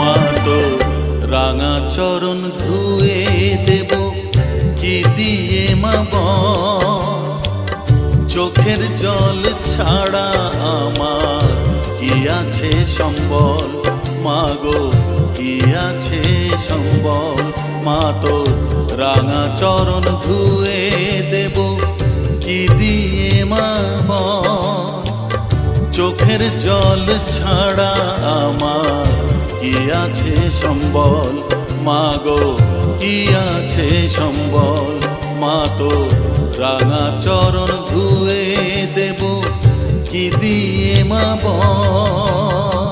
মা তো রাঙা চরণ ধুয়ে দেব কি দিয়ে মা বল। চোখের জল ছাড়া আমার কি আছে সম্বল, মা গো কি আছে সম্বল। মা তো রাঙা চরণ ধুয়ে দেব কি দিয়ে মা বল। চোখের জল ছাড়া আমার কি আছে সম্বল, মা গো কি আছে সম্বল। মা তো রাঙা চরণ ধুয়ে দেব কি দিয়ে মা বল।